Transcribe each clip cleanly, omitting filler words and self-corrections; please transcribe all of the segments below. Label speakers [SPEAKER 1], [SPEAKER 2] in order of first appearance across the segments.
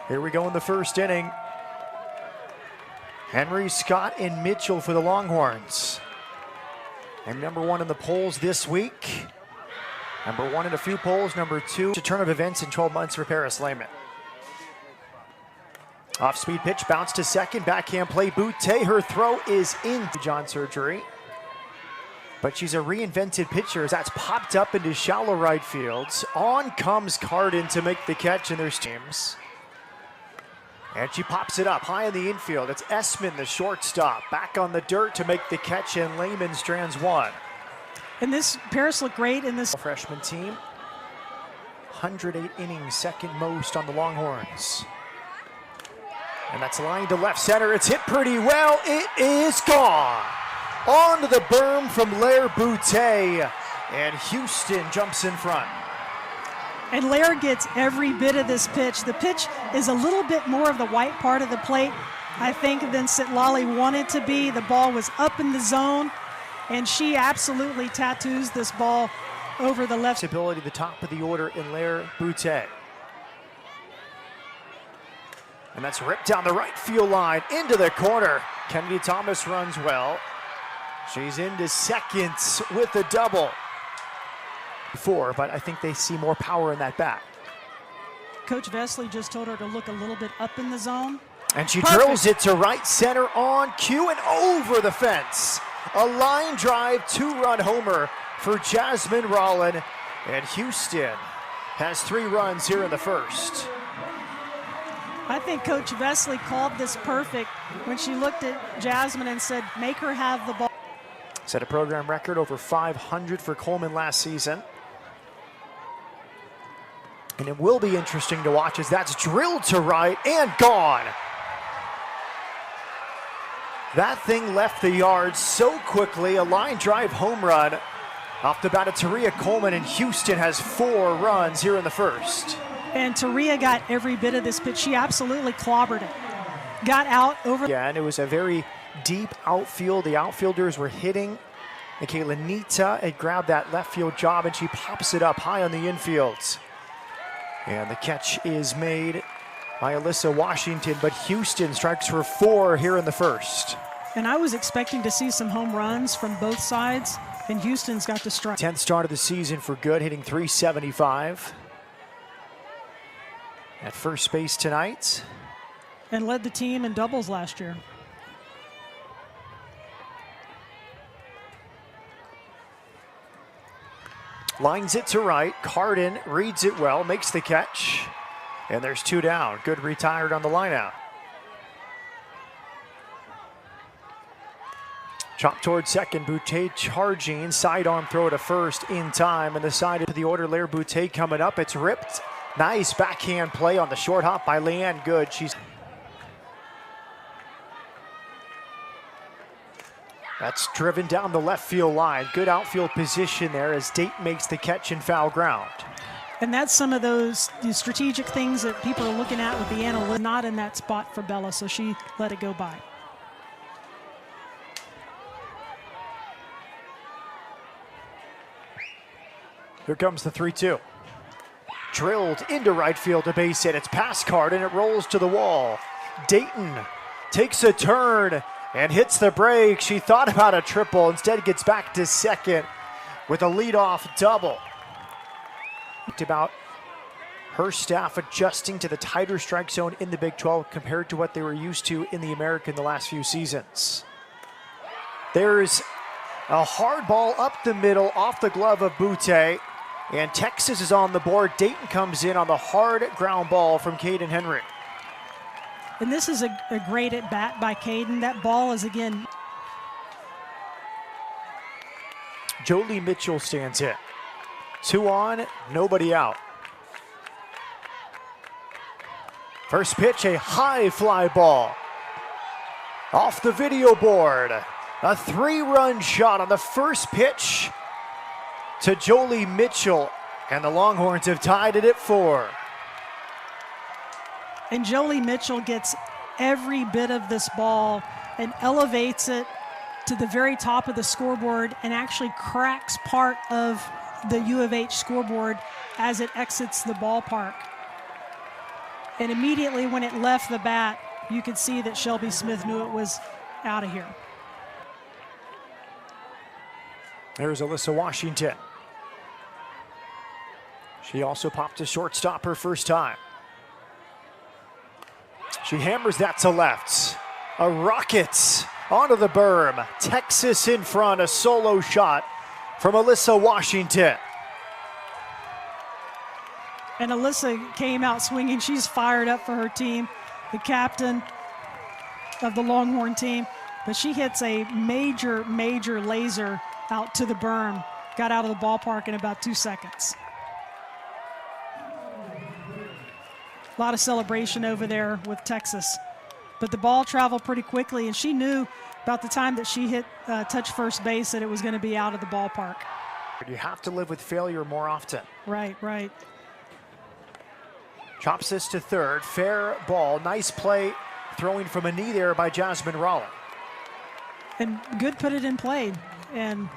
[SPEAKER 1] Here we go in the first inning. Henry, Scott, and Mitchell for the Longhorns. And number one in the polls this week. Number one in a few polls. Number two, a turn of events in 12 months for Paris Lehman. Off-speed pitch, bounce to second, backhand play, Boutte. Her throw is into John surgery. But she's a reinvented pitcher as that's popped up into shallow right fields. On comes Carden to make the catch, and there's teams. And she pops it up high in the infield. It's Esman, the shortstop, back on the dirt to make the catch, and Lehman strands one.
[SPEAKER 2] And this Paris looked great in this
[SPEAKER 1] freshman team. 108 innings, second most on the Longhorns. And that's lined to left center. It's hit pretty well. It is gone. On to the berm from Lair Boutte, and Houston jumps in front.
[SPEAKER 2] And Lair gets every bit of this pitch. The pitch is a little bit more of the white part of the plate, I think, than Sitlali wanted to be. The ball was up in the zone, and she absolutely tattoos this ball over the left.
[SPEAKER 1] Ability, the top of the order in Lair Boutte. And that's ripped down the right field line into the corner. Kennedy Thomas runs well. She's into second with a double. But I think they see more power in that bat.
[SPEAKER 2] Coach Vesley just told her to look a little bit up in the zone.
[SPEAKER 1] And she drills it to right center on cue and over the fence. A line drive, two-run homer for Jasmine Rollin. And Houston has 3 runs here in the first.
[SPEAKER 2] I think Coach Vesley called this perfect when she looked at Jasmine and said, make her have the ball.
[SPEAKER 1] Set a program record over 500 for Coleman last season. And it will be interesting to watch as that's drilled to right and gone. That thing left the yard so quickly. A line drive home run off the bat of Taria Coleman, and Houston has 4 runs here in the first.
[SPEAKER 2] And Taria got every bit of this pitch. She absolutely clobbered it. Got out over.
[SPEAKER 1] Yeah, and it was a very deep outfield. The outfielders were hitting. Michaela Nita had grabbed that left field job, and she pops it up high on the infield. And the catch is made by Alyssa Washington, but Houston strikes for 4 here in the first.
[SPEAKER 2] And I was expecting to see some home runs from both sides, and Houston's got to strike.
[SPEAKER 1] 10th start of the season for Good, hitting .375. At first base tonight.
[SPEAKER 2] And led the team in doubles last year.
[SPEAKER 1] Lines it to right. Carden reads it well, makes the catch. And there's 2 down. Good retired on the lineout. Chop towards second. Boutte charging. Sidearm throw to first in time. And the side of the order, Lair Boutte coming up. It's ripped. Nice backhand play on the short hop by Leanne Good. That's driven down the left field line. Good outfield position there as Dayton makes the catch in foul ground.
[SPEAKER 2] And that's some of those strategic things that people are looking at with the analytics. Not in that spot for Bella, so she let it go by.
[SPEAKER 1] Here comes the 3-2. Drilled into right field, a base hit. It's past Card and it rolls to the wall. Dayton takes a turn and hits the brake. She thought about a triple, instead gets back to second with a leadoff double. About her staff adjusting to the tighter strike zone in the Big 12 compared to what they were used to in the American the last few seasons. There's a hard ball up the middle off the glove of Boutte. And Texas is on the board. Dayton comes in on the hard ground ball from Caden Henry.
[SPEAKER 2] And this is a great at bat by Caden. That ball is again.
[SPEAKER 1] Jolie Mitchell stands in. 2 on, nobody out. First pitch, a high fly ball. Off the video board. A 3-run shot on the first pitch to Jolie Mitchell, and the Longhorns have tied it at 4.
[SPEAKER 2] And Jolie Mitchell gets every bit of this ball and elevates it to the very top of the scoreboard and actually cracks part of the U of H scoreboard as it exits the ballpark. And immediately when it left the bat, you could see that Shelby Smith knew it was out of here.
[SPEAKER 1] There's Alyssa Washington. She also popped a shortstop her first time. She hammers that to left. A rocket onto the berm. Texas in front, a solo shot from Alyssa Washington.
[SPEAKER 2] And Alyssa came out swinging. She's fired up for her team, the captain of the Longhorn team. But she hits a major, major laser out to the berm. Got out of the ballpark in about 2 seconds. A lot of celebration over there with Texas. But the ball traveled pretty quickly, and she knew about the time that she hit touch first base that it was going to be out of the ballpark.
[SPEAKER 1] You have to live with failure more often.
[SPEAKER 2] Right.
[SPEAKER 1] Chops this to third. Fair ball. Nice play throwing from a knee there by Jasmine Rollin.
[SPEAKER 2] And good put it in play. And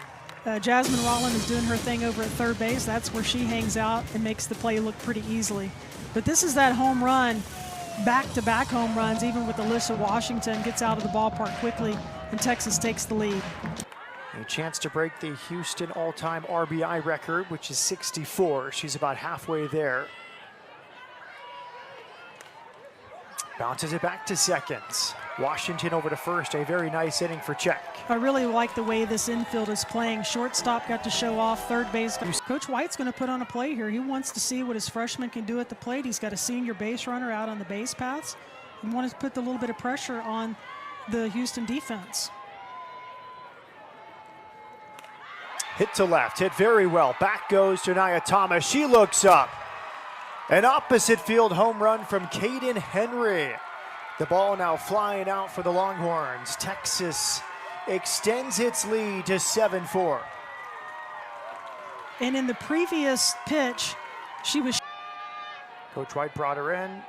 [SPEAKER 2] Jasmine Rollin is doing her thing over at third base. That's where she hangs out and makes the play look pretty easily. But this is that home run, back-to-back home runs, even with Alyssa Washington, gets out of the ballpark quickly, and Texas takes the lead.
[SPEAKER 1] A chance to break the Houston all-time RBI record, which is 64. She's about halfway there. Bounces it back to second. Washington over to first. A very nice inning for Czech.
[SPEAKER 2] I really like the way this infield is playing. Shortstop got to show off. Third base. Coach White's going to put on a play here. He wants to see what his freshman can do at the plate. He's got a senior base runner out on the base paths. He wants to put a little bit of pressure on the Houston defense.
[SPEAKER 1] Hit to left. Hit very well. Back goes Janiyah Thomas. She looks up. An opposite field home run from Caden Henry. The ball now flying out for the Longhorns. Texas extends its lead to 7-4.
[SPEAKER 2] And in the previous pitch, she was...
[SPEAKER 1] Coach White brought her in,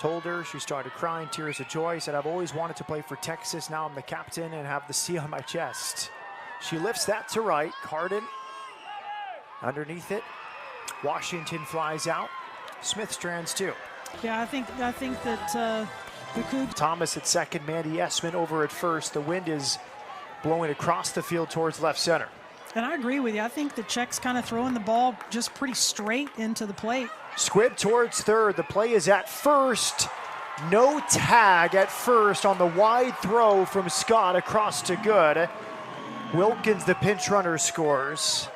[SPEAKER 1] told her, she started crying, tears of joy, said, I've always wanted to play for Texas. Now I'm the captain and have the C on my chest. She lifts that to right. Carden underneath it. Washington flies out. Smith strands too.
[SPEAKER 2] Yeah, I think that the Cougs...
[SPEAKER 1] Thomas at second, Mandy Essman over at first. The wind is blowing across the field towards left center.
[SPEAKER 2] And I agree with you. I think the Czechs kind of throwing the ball just pretty straight into the plate.
[SPEAKER 1] Squib towards third. The play is at first. No tag at first on the wide throw from Scott across to good. Wilkins, the pinch runner, scores.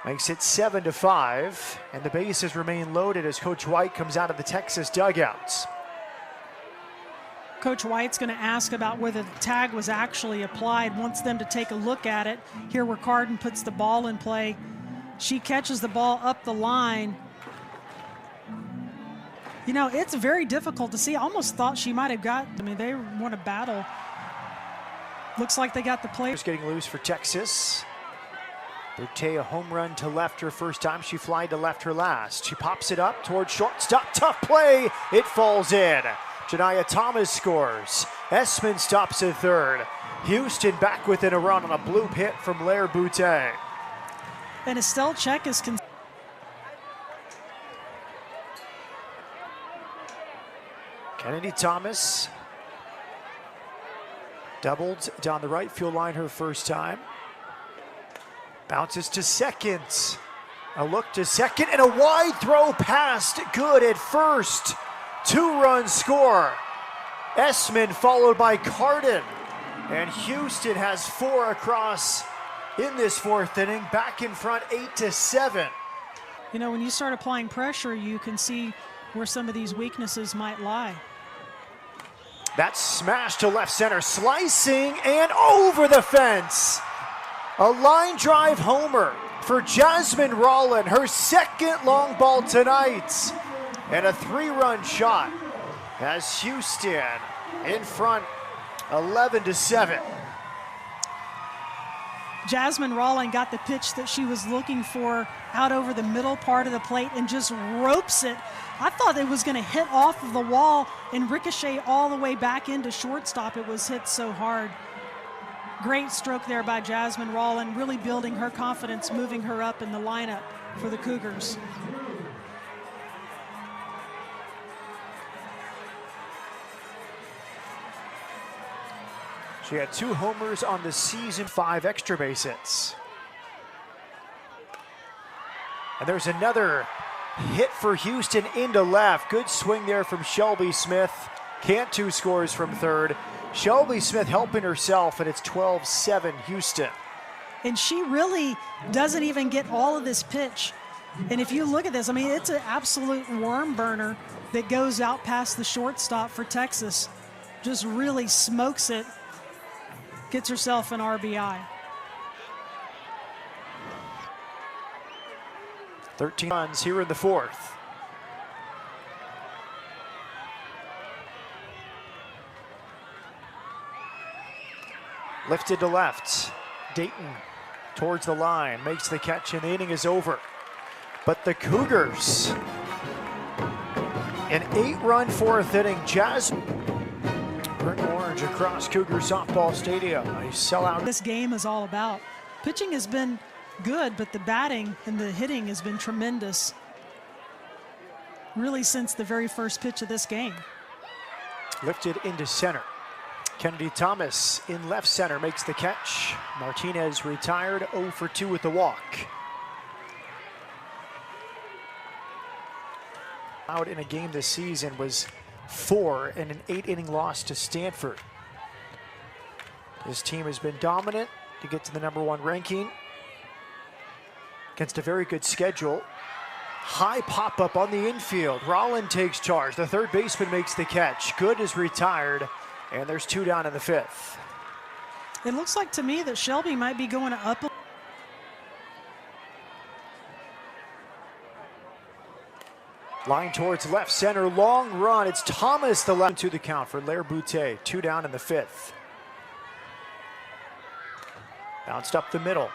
[SPEAKER 1] Makes it 7-5, and the bases remain loaded as Coach White comes out of the Texas dugouts.
[SPEAKER 2] Coach White's going to ask about whether the tag was actually applied, wants them to take a look at it. Here where Carden puts the ball in play. She catches the ball up the line. You know, it's very difficult to see. I almost thought she might have got, I mean, they want to battle. Looks like they got the play.
[SPEAKER 1] Getting loose for Texas. Boutte, a home run to left her first time. She flied to left her last. She pops it up towards shortstop. Tough play. It falls in. Janiyah Thomas scores. Essman stops at third. Houston back within a run on a bloop hit from Lair Boutte.
[SPEAKER 2] And Estelle Czech is...
[SPEAKER 1] Kennedy Thomas doubled down the right field line her first time. Bounces to second. A look to second and a wide throw past good at first. 2-run score. Essman followed by Carden. And Houston has 4 across in this fourth inning. Back in front 8-7.
[SPEAKER 2] You know, when you start applying pressure, you can see where some of these weaknesses might lie.
[SPEAKER 1] That smash to left center, slicing and over the fence. A line drive homer for Jasmine Rollin, her second long ball tonight. And a 3-run shot as Houston in front 11-7.
[SPEAKER 2] Jasmine Rollin got the pitch that she was looking for out over the middle part of the plate and just ropes it. I thought it was going to hit off of the wall and ricochet all the way back into shortstop. It was hit so hard. Great stroke there by Jasmine Rollin, really building her confidence, moving her up in the lineup for the Cougars.
[SPEAKER 1] She had 2 homers on the season, 5 extra base hits. And there's another hit for Houston into left. Good swing there from Shelby Smith. Cantu scores from third. Shelby Smith helping herself, and it's 12-7 Houston.
[SPEAKER 2] And she really doesn't even get all of this pitch. And if you look at this, I mean, it's an absolute worm burner that goes out past the shortstop for Texas. Just really smokes it. Gets herself an RBI.
[SPEAKER 1] 13 runs here in the 4th. Lifted to left. Dayton towards the line, makes the catch, and the inning is over. But the Cougars, an 8-run 4th inning. Burnt orange across Cougar softball stadium. A sellout.
[SPEAKER 2] This game is all about. Pitching has been good, but the batting and the hitting has been tremendous. Really since the very first pitch of this game.
[SPEAKER 1] Lifted into center. Kennedy Thomas in left center makes the catch. Martinez retired, 0 for 2 with the walk. Out in a game this season was 4 in an 8-inning loss to Stanford. This team has been dominant to get to the #1 ranking against a very good schedule. High pop-up on the infield. Rollin takes charge. The third baseman makes the catch. Good is retired, and there's 2 down in the 5th.
[SPEAKER 2] It looks like to me that Shelby might be going up.
[SPEAKER 1] Line towards left center, long run. It's Thomas the left to the count for Lair Boutte. 2 down in the 5th. Bounced up the middle.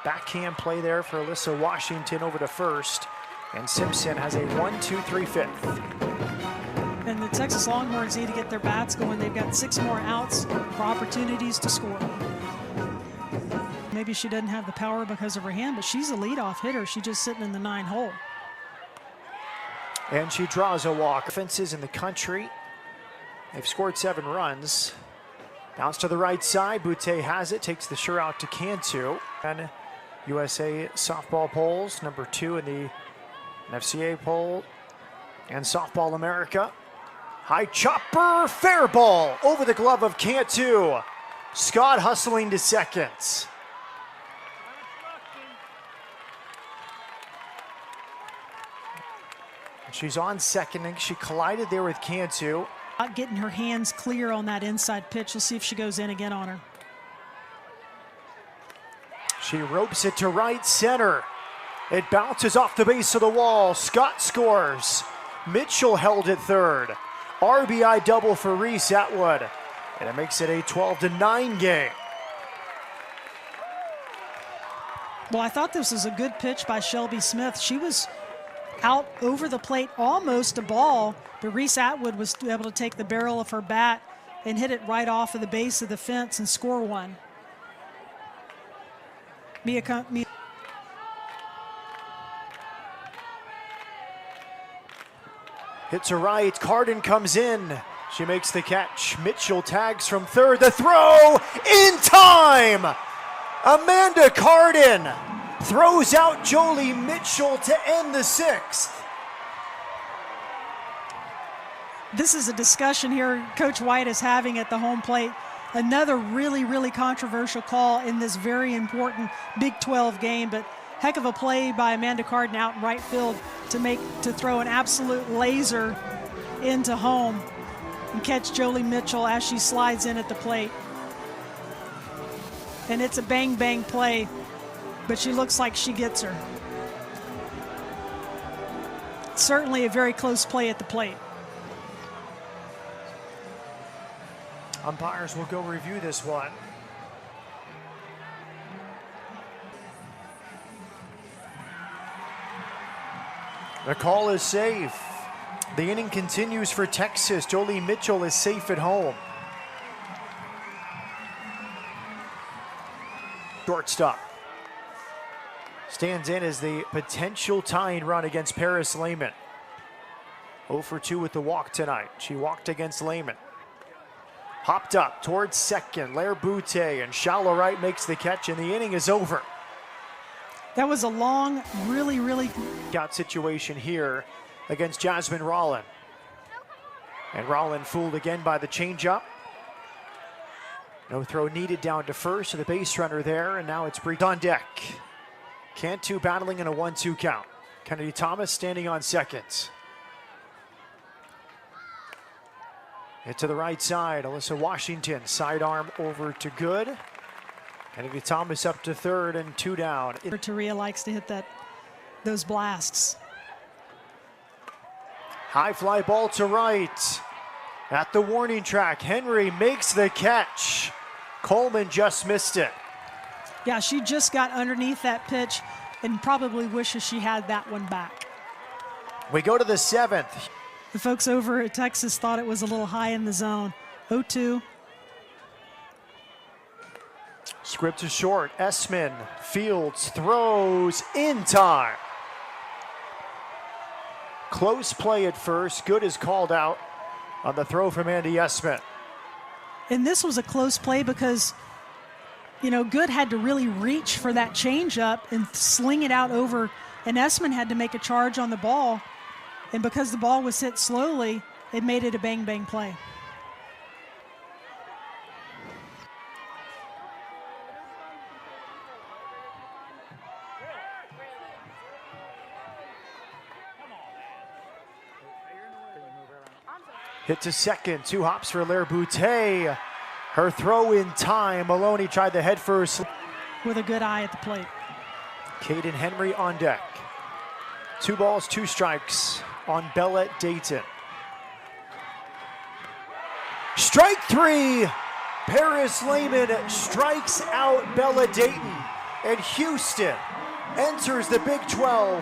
[SPEAKER 1] Backhand play there for Alyssa Washington over to first. And Simpson has a 1-2-3 5th.
[SPEAKER 2] And the Texas Longhorns need to get their bats going. They've got 6 more outs for opportunities to score. Maybe she doesn't have the power because of her hand, but she's a leadoff hitter. She's just sitting in the 9 hole.
[SPEAKER 1] And she draws a walk. Offenses in the country. They've scored 7 runs. Bounce to the right side. Boutte has it. Takes the sure out to Cantu. And USA softball polls, #2 in the NFCA poll. And Softball America. High chopper, fair ball over the glove of Cantu. Scott hustling to second. She's on second, and she collided there with Cantu.
[SPEAKER 2] Not getting her hands clear on that inside pitch. We'll see if she goes in again on her.
[SPEAKER 1] She ropes it to right center. It bounces off the base of the wall. Scott scores. Mitchell held at third. RBI double for Reese Atwood. And it makes it a 12-9 game.
[SPEAKER 2] Well, I thought this was a good pitch by Shelby Smith. She was out over the plate, almost a ball, but Reese Atwood was able to take the barrel of her bat and hit it right off of the base of the fence and score one.
[SPEAKER 1] Hits her right. Carden comes in. She makes the catch. Mitchell tags from third. The throw in time. Amanda Carden throws out Jolie Mitchell to end the 6th.
[SPEAKER 2] This is a discussion here Coach White is having at the home plate. Another really, really controversial call in this very important Big 12 game, but heck of a play by Amanda Carden out in right field to throw an absolute laser into home and catch Jolie Mitchell as she slides in at the plate. And it's a bang-bang play, but she looks like she gets her. Certainly a very close play at the plate.
[SPEAKER 1] Umpires will go review this one. The call is safe. The inning continues for Texas. Jolie Mitchell is safe at home. Shortstop stands in as the potential tying run against Paris Lehman. 0 for 2 with the walk tonight. She walked against Lehman. Hopped up towards second. Lair Boutte and shallow right makes the catch, and the inning is over.
[SPEAKER 2] That was a long, really
[SPEAKER 1] Got situation here against Jasmine Rollin. And Rollin fooled again by the changeup. No throw needed down to first, so the base runner there, and now it's Bree on deck. Cantu battling in a 1-2 count. Kennedy Thomas standing on second. Hit to the right side. Alyssa Washington sidearm over to good. Kennedy Thomas up to third and 2 down.
[SPEAKER 2] Taria likes to hit those blasts.
[SPEAKER 1] High fly ball to right. At the warning track, Henry makes the catch. Coleman just missed it.
[SPEAKER 2] Yeah, she just got underneath that pitch and probably wishes she had that one back.
[SPEAKER 1] We go to the 7th.
[SPEAKER 2] The folks over at Texas thought it was a little high in the zone. 0-2.
[SPEAKER 1] Script is short. Essman fields, throws in time. Close play at first. Good is called out on the throw from Andy Essman.
[SPEAKER 2] And this was a close play because, Good had to really reach for that changeup and sling it out over, and Essman had to make a charge on the ball. And because the ball was hit slowly, it made it a bang-bang play.
[SPEAKER 1] Hit to second, 2 hops for Lair Boutte. Her throw in time. Maloney tried the head first.
[SPEAKER 2] With a good eye at the plate.
[SPEAKER 1] Caden Henry on deck. 2 balls, 2 strikes on Bella Dayton. Strike 3. Paris Lehman strikes out Bella Dayton. And Houston enters the Big 12